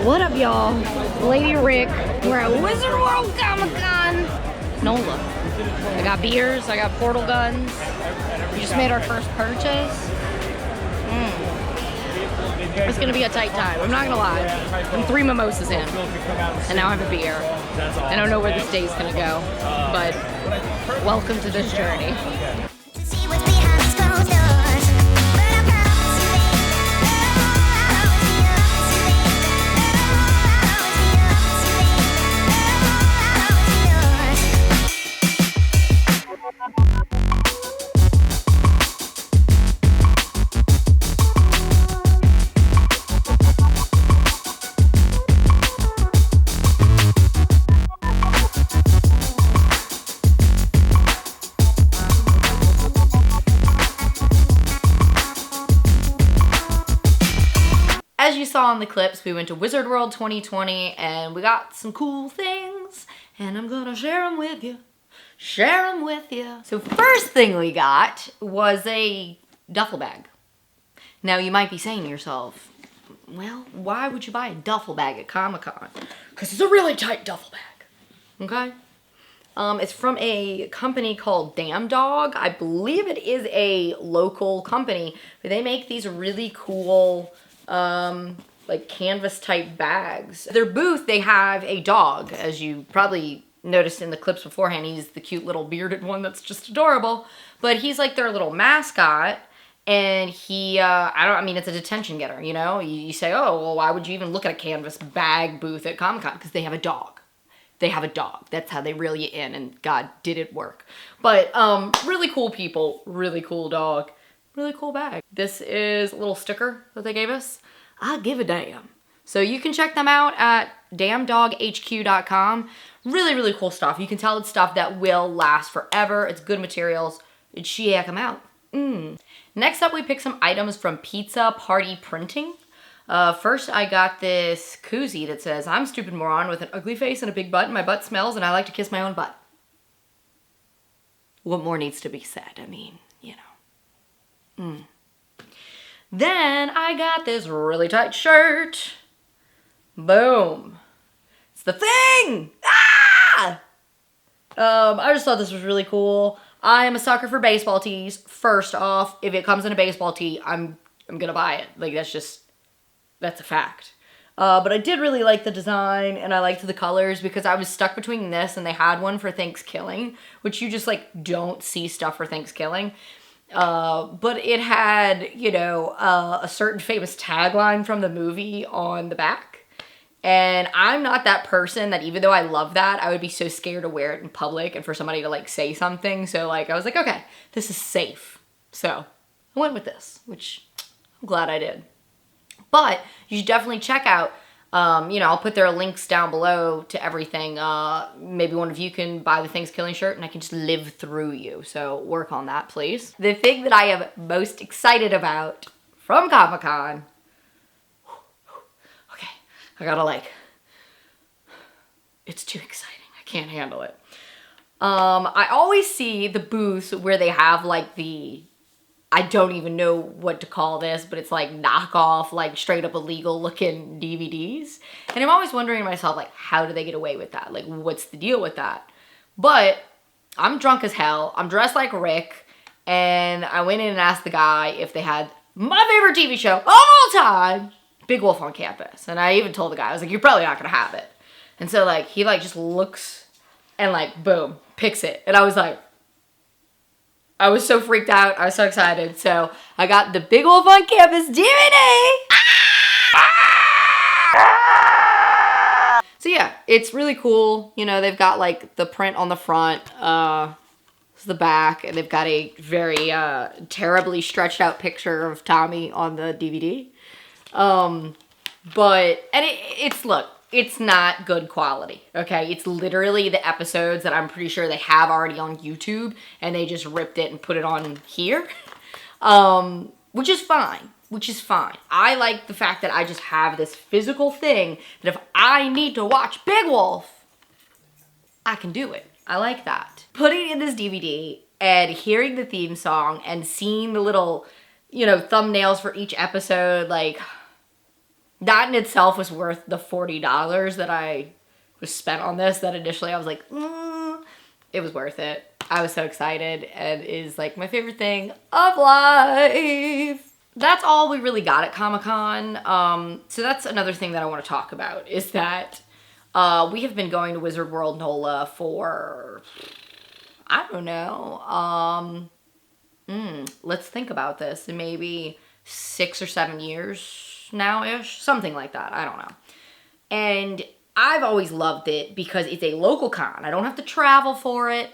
What up, y'all? Lady Rick. We're at Wizard World Comic-Con. NOLA. I got beers. I got portal guns. We just made our first purchase. It's gonna be a tight time. I'm not gonna lie. I'm 3 mimosas in, and now I have a beer. I don't know where this day's gonna go, but welcome to this journey. As you saw in the clips, we went to Wizard World 2020 and we got some cool things and I'm gonna share them with you. So first thing we got was a duffel bag. Now you might be saying to yourself, well, why would you buy a duffel bag at Comic-Con? Because it's a really tight duffel bag, okay? It's from a company called Damn Dog. I believe it is a local company, but they make these really cool like canvas type bags. Their booth, they have a dog, as you probably noticed in the clips beforehand. He's the cute little bearded one that's just adorable, but he's like their little mascot. And he, I mean, it's a detention getter, you know? You say, oh, well, why would you even look at a canvas bag booth at Comic-Con? Because they have a dog. They have a dog. That's how they reel you in, and God, did it work. But really cool people, really cool dog, really cool bag. This is a little sticker that they gave us. I give a damn. So you can check them out at damndoghq.com. Really, really cool stuff. You can tell it's stuff that will last forever. It's good materials. Check them out. Next up, we picked some items from Pizza Party Printing. First, I got this koozie that says, I'm a stupid moron with an ugly face and a big butt, and my butt smells, and I like to kiss my own butt. What more needs to be said? I mean, you know. Then I got this really tight shirt. Boom. It's the thing! Ah! I just thought this was really cool. I am a sucker for baseball tees. First off, if it comes in a baseball tee, I'm gonna buy it. Like, that's a fact. But I did really like the design, and I liked the colors, because I was stuck between this and they had one for Thanksgiving, which you just like don't see stuff for Thanksgiving. But it had, you know, a certain famous tagline from the movie on the back. And I'm not that person that, even though I love that, I would be so scared to wear it in public and for somebody to like say something. So like, I was like, okay, this is safe. So I went with this, which I'm glad I did. But you should definitely check out, you know, I'll put their links down below to everything. Maybe one of you can buy the Thanksgiving shirt and I can just live through you. So work on that, please. The thing that I am most excited about from Comic-Con. Okay, I gotta like, it's too exciting. I can't handle it. I always see the booths where they have like the, I don't even know what to call this, but it's like knockoff, like straight up illegal looking DVDs. And I'm always wondering to myself, like, how do they get away with that? Like, what's the deal with that? But I'm drunk as hell. I'm dressed like Rick. And I went in and asked the guy if they had my favorite TV show of all time, Big Wolf on Campus. And I even told the guy, I was like, you're probably not going to have it. And so like, he like just looks and like, boom, picks it. And I was like, I was so freaked out. I was so excited. So I got the Big Wolf on Campus DVD. So yeah, it's really cool. You know, they've got like the print on the front, this is the back, and they've got a very terribly stretched out picture of Tommy on the DVD. It's not good quality, okay? It's literally the episodes that I'm pretty sure they have already on YouTube, and they just ripped it and put it on here, which is fine. I like the fact that I just have this physical thing that if I need to watch Big Wolf, I can do it. I like that. Putting in this DVD and hearing the theme song and seeing the little, you know, thumbnails for each episode, like, That in itself was worth the $40 that I was spent on this. That initially I was like, it was worth it. I was so excited, and it is like my favorite thing of life. That's all we really got at Comic-Con. So that's another thing that I want to talk about, is that we have been going to Wizard World NOLA for, I don't know, let's think about this, maybe 6 or 7 years now-ish, something like that, I don't know. And I've always loved it because it's a local con. I don't have to travel for it,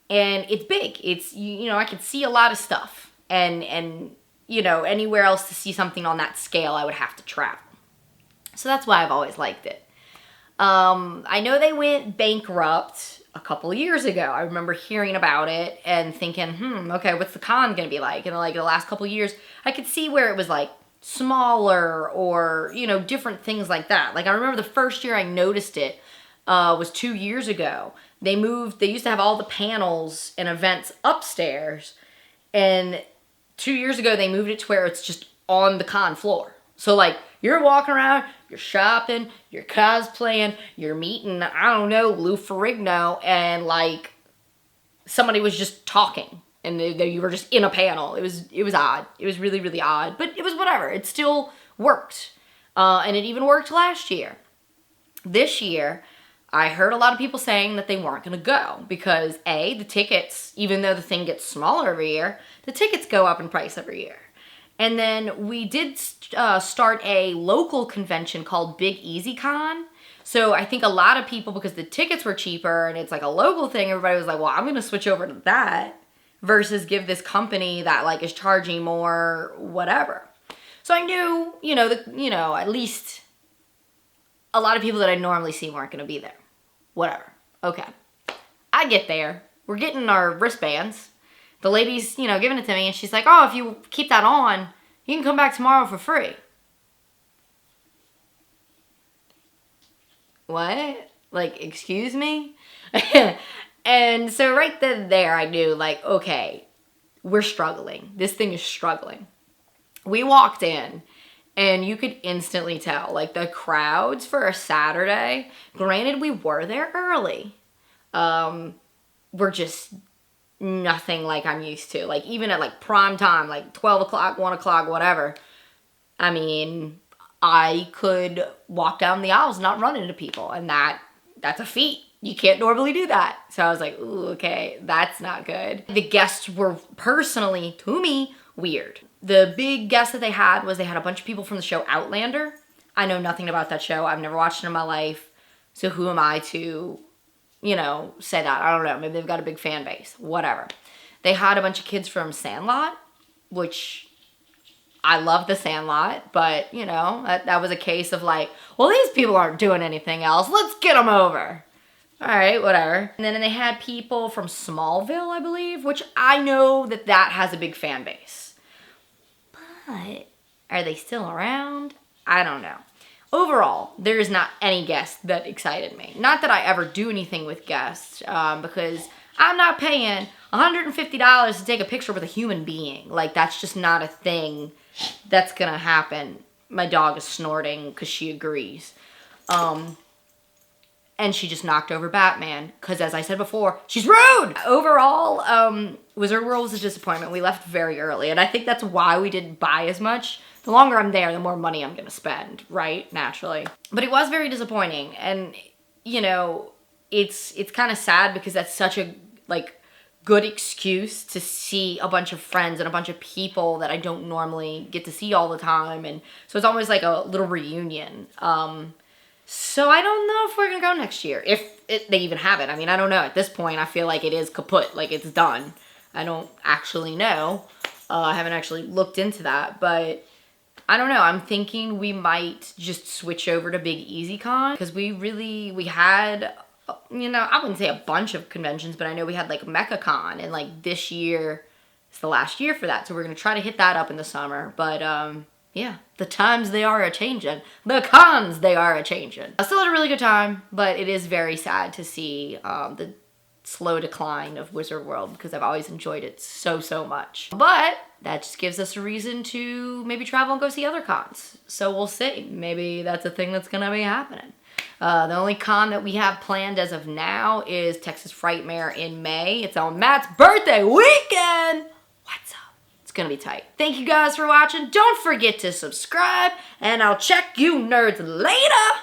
and it's big. It's, you know, I can see a lot of stuff, and you know, anywhere else to see something on that scale, I would have to travel. So that's why I've always liked it. I know they went bankrupt a couple of years ago. I remember hearing about it and thinking, okay, what's the con gonna be like? And like the last couple of years, I could see where it was like smaller, or, you know, different things like that. Like I remember the first year I noticed it was 2 years ago. They used to have all the panels and events upstairs, and 2 years ago, they moved it to where it's just on the con floor. So, like, you're walking around, you're shopping, you're cosplaying, you're meeting, I don't know, Lou Ferrigno, and, like, somebody was just talking, and you were just in a panel. It was odd. It was really, really odd, but it was whatever. It still worked, and it even worked last year. This year, I heard a lot of people saying that they weren't going to go because, A, the tickets, even though the thing gets smaller every year, the tickets go up in price every year. And then we did start a local convention called Big Easy Con. So I think a lot of people, because the tickets were cheaper and it's like a local thing, everybody was like, well, I'm going to switch over to that versus give this company that like is charging more, whatever. So I knew, at least a lot of people that I normally see weren't going to be there. Whatever. Okay. I get there. We're getting our wristbands. The lady's, giving it to me, and she's like, oh, if you keep that on, you can come back tomorrow for free. What? Like, excuse me? And so right then there, I knew, like, okay, we're struggling. This thing is struggling. We walked in, and you could instantly tell, like, the crowds for a Saturday, granted, we were there early, were just nothing like I'm used to. Like, even at, like, prime time, like, 12 o'clock, 1 o'clock, whatever, I mean, I could walk down the aisles not run into people, and that's a feat. You can't normally do that. So I was like, ooh, okay, that's not good. The guests were personally, to me, weird. The big guest that they had a bunch of people from the show Outlander. I know nothing about that show. I've never watched it in my life. So who am I to, say that? I don't know. Maybe they've got a big fan base. Whatever. They had a bunch of kids from Sandlot, which I love the Sandlot, but, that was a case of like, well, these people aren't doing anything else. Let's get them over. All right, whatever. And then they had people from Smallville, I believe, which I know that has a big fan base. But are they still around? I don't know. Overall, there is not any guest that excited me. Not that I ever do anything with guests, because I'm not paying $150 to take a picture with a human being. Like, that's just not a thing that's gonna happen. My dog is snorting because she agrees. And she just knocked over Batman, because as I said before, she's rude! Overall, Wizard World was a disappointment. We left very early, and I think that's why we didn't buy as much. The longer I'm there, the more money I'm gonna spend, right? Naturally. But it was very disappointing, and, it's kind of sad because that's such a, good excuse to see a bunch of friends and a bunch of people that I don't normally get to see all the time, and so it's almost like a little reunion. So I don't know if we're going to go next year, if they even have it. I mean, I don't know. At this point, I feel like it is kaput, like it's done. I don't actually know. I haven't actually looked into that, but I don't know. I'm thinking we might just switch over to Big Easy Con, because we had, I wouldn't say a bunch of conventions, but I know we had like MechaCon, and this year is the last year for that. So we're going to try to hit that up in the summer, but yeah, the times they are a-changin'. The cons, they are a-changin'. I still had a really good time, but it is very sad to see the slow decline of Wizard World because I've always enjoyed it so much. But that just gives us a reason to maybe travel and go see other cons. So we'll see. Maybe that's a thing that's gonna be happening. The only con that we have planned as of now is Texas Frightmare in May. It's on Matt's birthday weekend. What's up? It's gonna be tight. Thank you guys for watching. Don't forget to subscribe, and I'll check you nerds later.